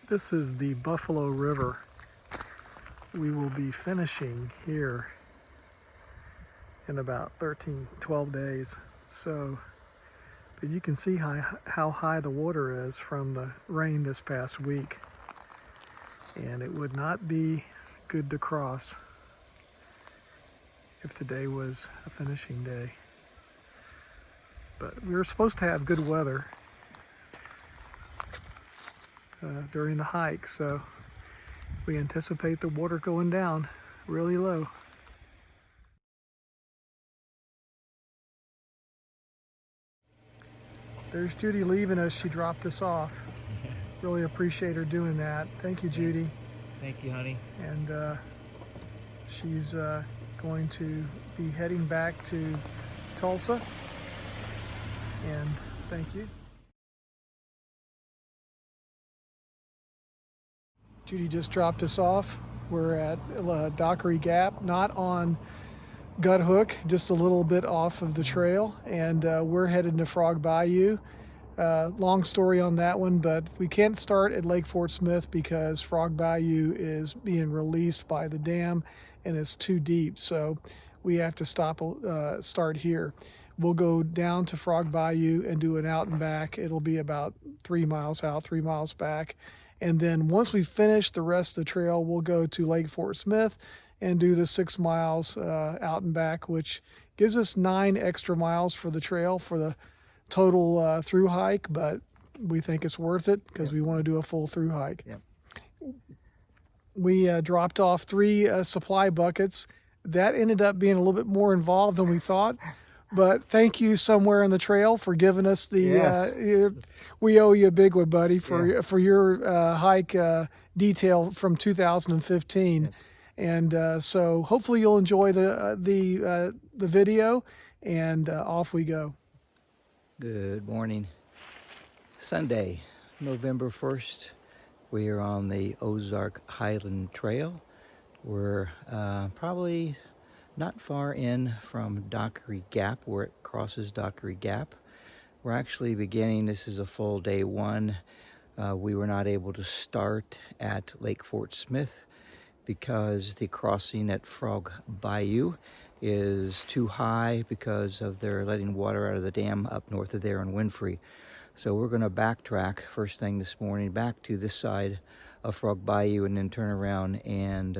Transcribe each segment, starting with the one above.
This is the Buffalo River. We will be finishing here in about 12 days. So, but you can see how high the water is from the rain this past week. And it would not be good to cross if today was a finishing day. But we were supposed to have good weather during the hike, so we anticipate the water going down really low. There's Judy leaving us. She dropped us off. Really appreciate her doing that. Thank you, Judy. Thank you, honey. And she's going to be heading back to Tulsa. And thank you. Judy just dropped us off. We're at Dockery Gap, not on Gut Hook, just a little bit off of the trail, and we're headed to Frog Bayou. Long story on that one, but we can't start at Lake Fort Smith because Frog Bayou is being released by the dam and it's too deep, so we have to start here. We'll go down to Frog Bayou and do an out and back. It'll be about 3 miles out, 3 miles back. And then once we finish the rest of the trail, we'll go to Lake Fort Smith and do the 6 miles out and back, which gives us 9 extra miles for the trail for the total through hike, but we think it's worth it because we want to do a full through hike. Yep. We dropped off 3 supply buckets. That ended up being a little bit more involved than we thought. But thank you somewhere in the trail for giving us the. Yes. We owe you a big one, buddy, for your hike detail from 2015, yes. And so hopefully you'll enjoy the video, and off we go. Good morning. Sunday, November 1st. We are on the Ozark Highland Trail. We're probably not far in from Dockery Gap, where it crosses Dockery Gap. We're actually beginning, this is a full day 1. We were not able to start at Lake Fort Smith because the crossing at Frog Bayou is too high because of their letting water out of the dam up north of there in Winfrey. So we're going to backtrack first thing this morning back to this side of Frog Bayou and then turn around and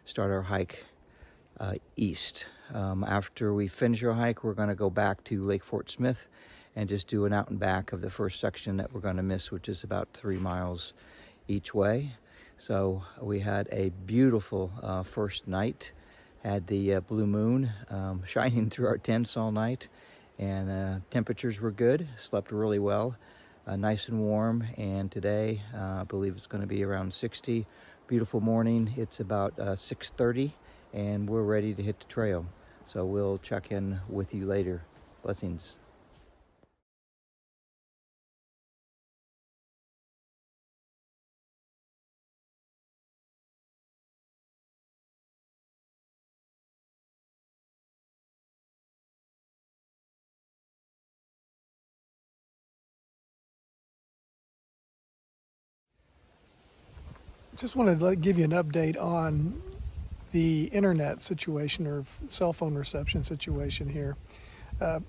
start our hike east. After we finish our hike, we're going to go back to Lake Fort Smith and just do an out and back of the first section that we're going to miss, which is about 3 miles each way. So we had a beautiful first night. Had the blue moon shining through our tents all night, and temperatures were good. Slept really well, nice and warm. And today, I believe it's going to be around 60. Beautiful morning. It's about 6:30. And we're ready to hit the trail. So we'll check in with you later. Blessings. Just wanted to give you an update on the internet situation or cell phone reception situation here.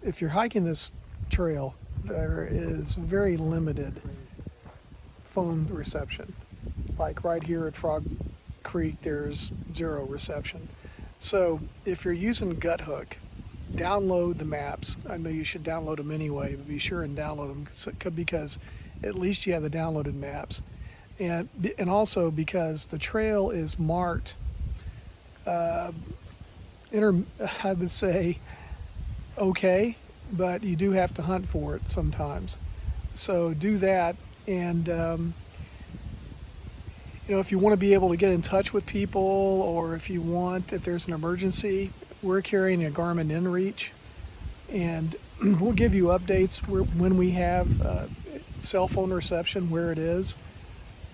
If you're hiking this trail, there is very limited phone reception. Like right here at Frog Creek, there's 0 reception. So if you're using Gut Hook, download the maps. I know you should download them anyway, but be sure and download them because at least you have the downloaded maps. And also because the trail is marked I would say okay, but you do have to hunt for it sometimes. So do that, and if you want to be able to get in touch with people, or if there's an emergency, we're carrying a Garmin InReach, and we'll give you updates when we have cell phone reception where it is.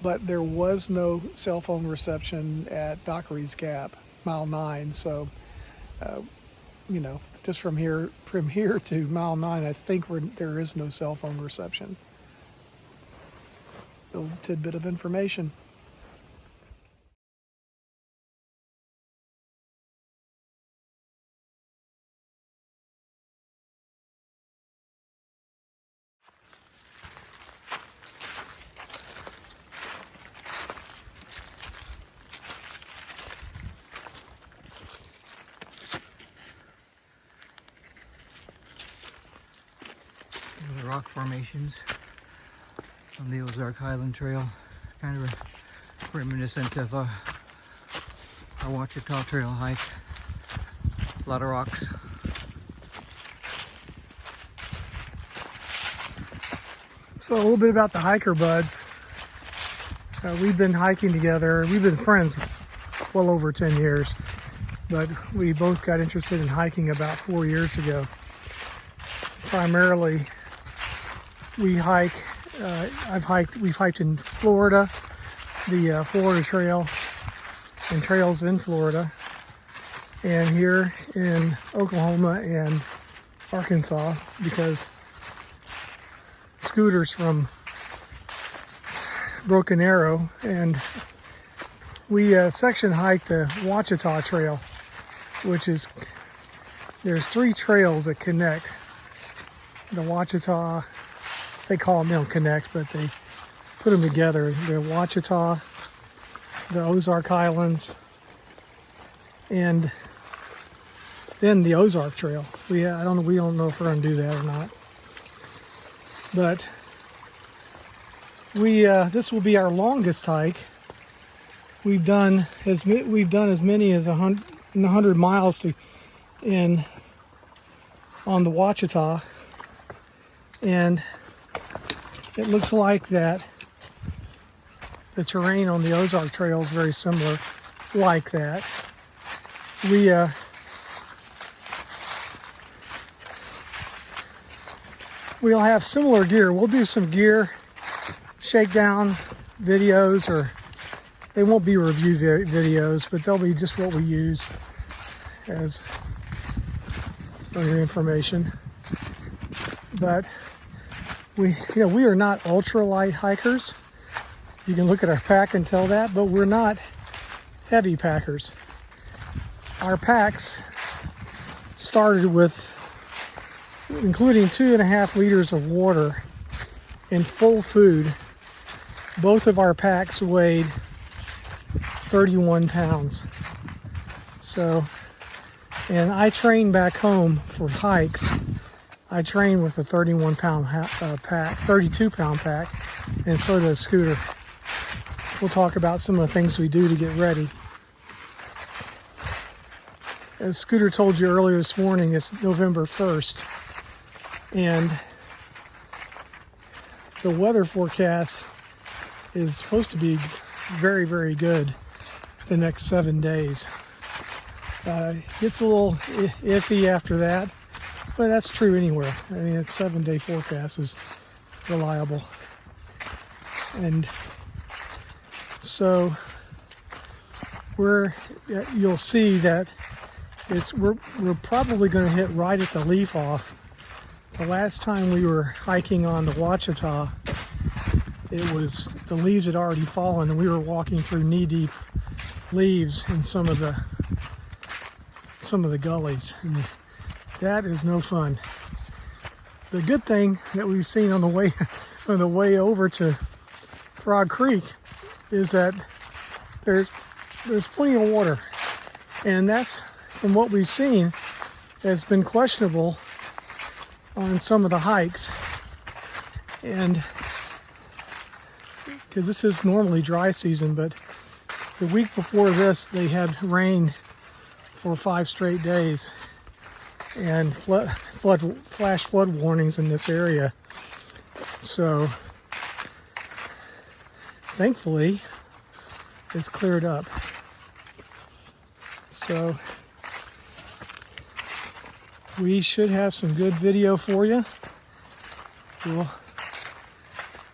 But there was no cell phone reception at Dockery's Gap, mile 9. So, just from here to mile 9, I think there is no cell phone reception. little tidbit of information. The rock formations on the Ozark Highland Trail, kind of reminiscent of a Ouachita Trail hike. A lot of rocks. So a little bit about the HikerBuds. We've been hiking together. We've been friends well over 10 years, but we both got interested in hiking about 4 years ago. Primarily, we've hiked in Florida, the Florida Trail and trails in Florida, and here in Oklahoma and Arkansas, because Scooter's from Broken Arrow, and we section hiked the Ouachita Trail, which is, there's 3 trails that connect. The Ouachita, they call them, they don't connect, but they put them together. The Ouachita, the Ozark Highlands, and then the Ozark Trail. We don't know if we're going to do that or not. But this will be our longest hike. We've done as many as 100 miles on the Ouachita, and it looks like that the terrain on the Ozark Trail is very similar like that. We'll have similar gear. We'll do some gear shakedown videos, or they won't be review videos, but they'll be just what we use as for your information. But we are not ultralight hikers. You can look at our pack and tell that, but we're not heavy packers. Our packs started with, including 2.5 liters of water and full food. Both of our packs weighed 31 pounds. So, and I train back home for hikes. I train with a 32 pound pack, and so does Scooter. We'll talk about some of the things we do to get ready. As Scooter told you earlier this morning, it's November 1st, and the weather forecast is supposed to be very, very good the next 7 days. Gets a little iffy after that, but that's true anywhere. I mean, it's 7-day forecast is reliable. And so you'll see that we're probably going to hit right at the leaf off. The last time we were hiking on the Ouachita, the leaves had already fallen, and we were walking through knee-deep leaves in some of the gullies, and that is no fun. The good thing that we've seen on the way over to Frog Creek is that there's plenty of water, and that's, from what we've seen, has been questionable on some of the hikes, and because this is normally dry season, but the week before this they had rain for 5 straight days, and flash flood warnings in this area. So thankfully it's cleared up. So we should have some good video for you.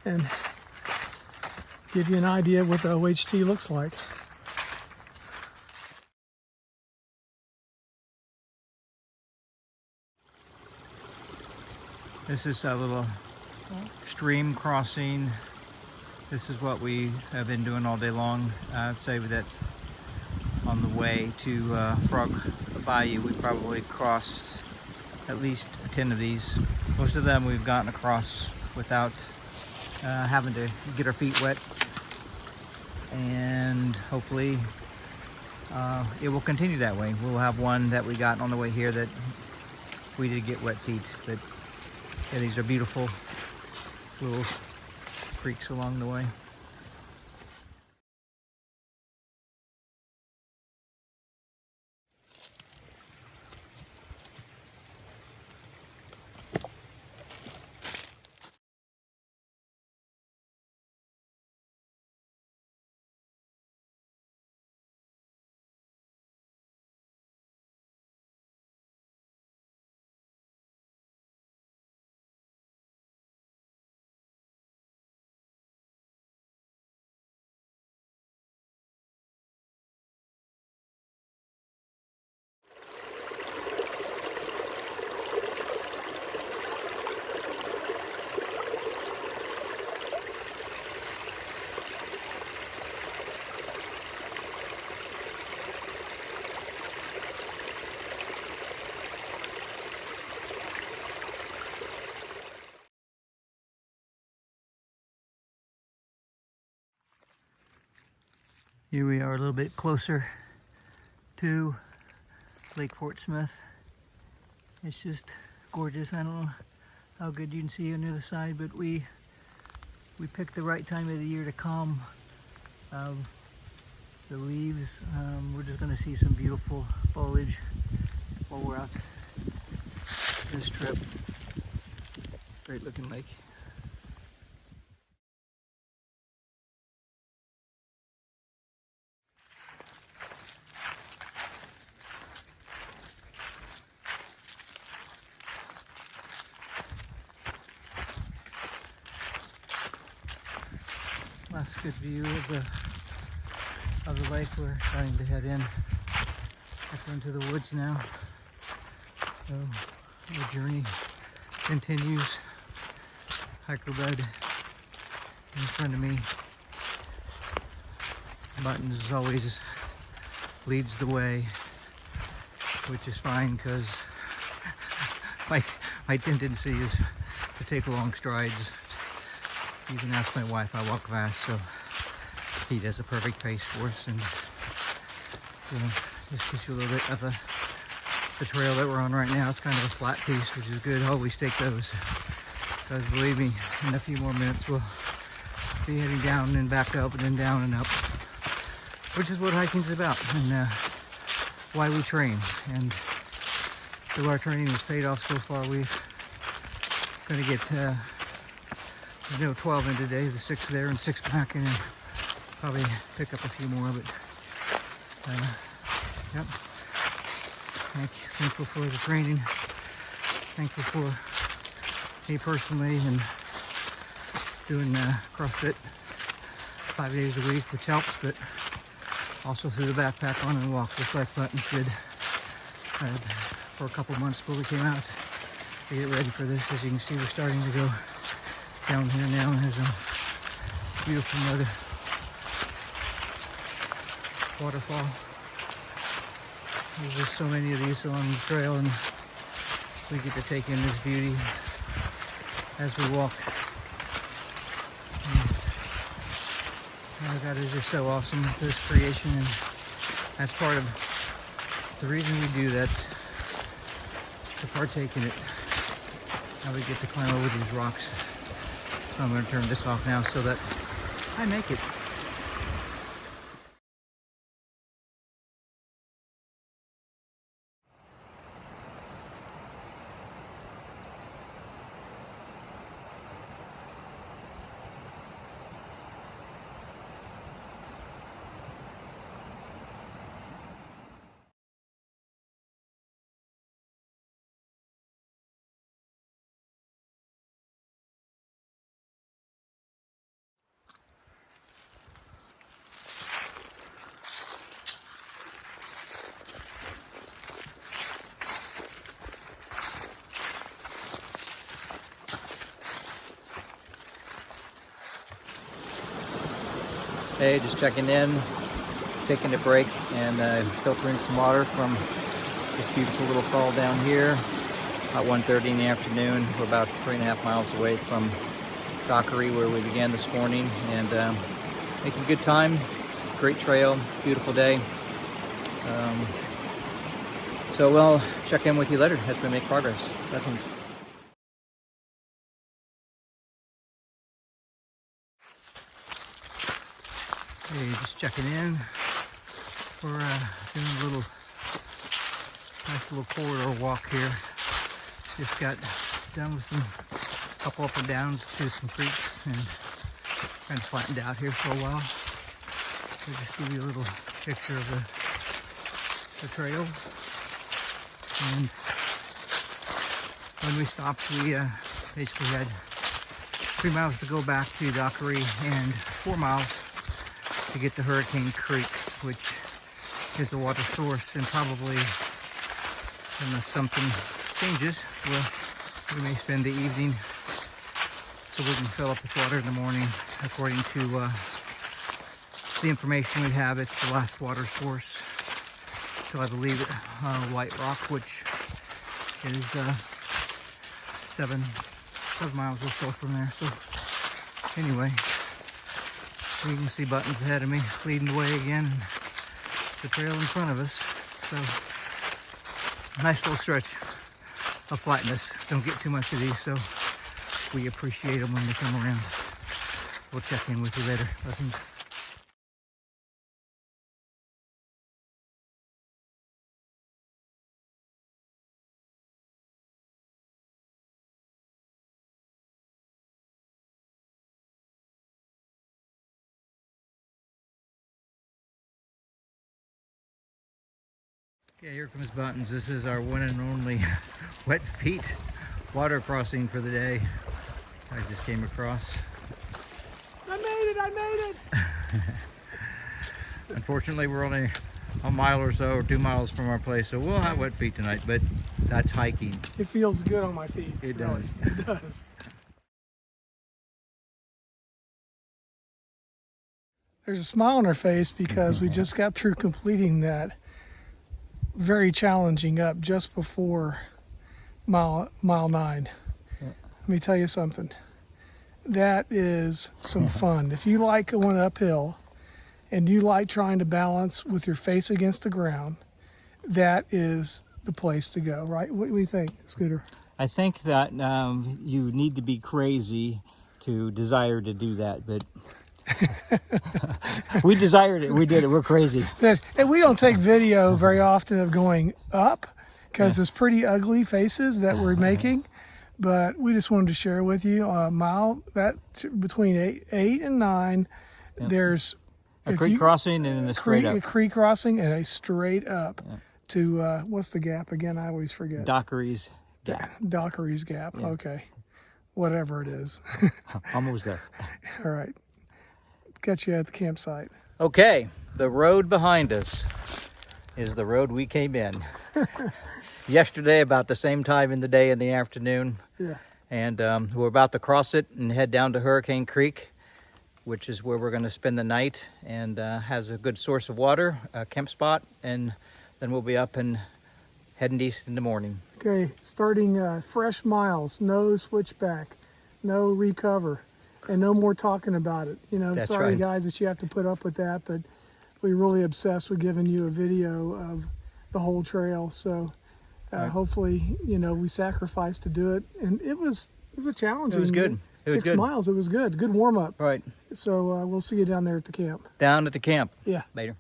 And give you an idea of what the OHT looks like. This is a little stream crossing This is what we have been doing all day long. I'd say that on the way to Frog Bayou, we probably crossed at least 10 of these. Most of them we've gotten across without having to get our feet wet, and hopefully it will continue that way. We'll have one that we got on the way here that we did get wet feet, but yeah, these are beautiful little creeks along the way. Here we are a little bit closer to Lake Fort Smith. It's just gorgeous. I don't know how good you can see on the other side, but we picked the right time of the year to come. The leaves, we're just going to see some beautiful foliage while we're out this trip. Great looking lake. Last good view of the lake. We're starting to head in up into the woods now. So the journey continues. HikerBud in front of me. Buttons as always leads the way, which is fine because my tendency is to take long strides. You can ask my wife, I walk fast, so he does a perfect pace for us, and just gives you a little bit of the trail that we're on right now. It's kind of a flat piece, which is good. Always take those, because believe me, in a few more minutes we'll be heading down and back up and then down and up, which is what hiking's about, and why we train. And so our training has paid off so far. We're going to get 12 in today, the 6 there and 6 back, and then probably pick up a few more. But yep, thankful for the training, thankful for me personally, and doing CrossFit 5 days a week, which helps, but also threw the backpack on and walked just like Buttons did for a couple months before we came out to get ready for this. As you can see, we're starting to go down here now, and there's a beautiful another waterfall. There's just so many of these along the trail, and we get to take in this beauty as we walk. God is just so awesome, this creation, and that's part of the reason we do that, to partake in it. Now we get to climb over these rocks. So I'm going to turn this off now so that I make it. Hey, just checking in, taking a break, and filtering some water from this beautiful little fall down here. About 1:30 in the afternoon. We're about 3.5 miles away from Dockery, where we began this morning, and making a good time. Great trail, beautiful day. So we'll check in with you later as we make progress. Blessings. Hey, just checking in. We're doing a nice little corridor walk here. Just got done with a couple up and downs to some creeks and kind of flattened out here for a while. So just give you a little picture of the trail. And when we stopped, we basically had 3 miles to go back to Dockery and 4 miles to get to Hurricane Creek, which is the water source, and probably, unless something changes, we may spend the evening so we can fill up with water in the morning. According to the information we have, it's the last water source. So I believe White Rock, which is 7 miles or so from there. So anyway, you can see Buttons ahead of me leading the way again, and the trail in front of us. So nice little stretch of flatness. Don't get too much of these, so we appreciate them when they come around. We'll check in with you later. Blessings. Okay, here comes Buttons. This is our one and only wet feet water crossing for the day. I just came across. I made it! Unfortunately, we're only a mile or so, or 2 miles from our place, so we'll have wet feet tonight, but that's hiking. It feels good on my feet. It really. does. It does. There's a smile on our face because we just got through completing that very challenging up just before mile 9. Let me tell you something. That is some fun. If you like going uphill and you like trying to balance with your face against the ground, that is the place to go, right? What do you think, Scooter? I think that you need to be crazy to desire to do that, but we desired it. We did it. We're crazy. And we don't take video very often of going up because it's pretty ugly faces that we're making. But we just wanted to share with you a mile that between 8 and 9. Yep. There's a creek crossing and a straight up. A creek crossing and a straight up to what's the gap again? I always forget. Dockery's Gap. Dockery's Gap. Yeah. Okay, whatever it is. Almost there. All right. Catch you at the campsite. Okay, the road behind us is the road we came in. Yesterday, about the same time in the day in the afternoon. Yeah. And we're about to cross it and head down to Hurricane Creek, which is where we're going to spend the night, and has a good source of water, a camp spot, and then we'll be up and heading east in the morning. Okay, starting fresh miles, no switchback, no recover. And no more talking about it. You know, That's sorry right. guys that you have to put up with that, but we're really obsessed with giving you a video of the whole trail. So hopefully, you know, we sacrificed to do it, and it was a challenge. It was good. It was 6 good. miles. It was good. Good warm up. Right. So we'll see you down there at the camp. Down at the camp. Yeah. Later.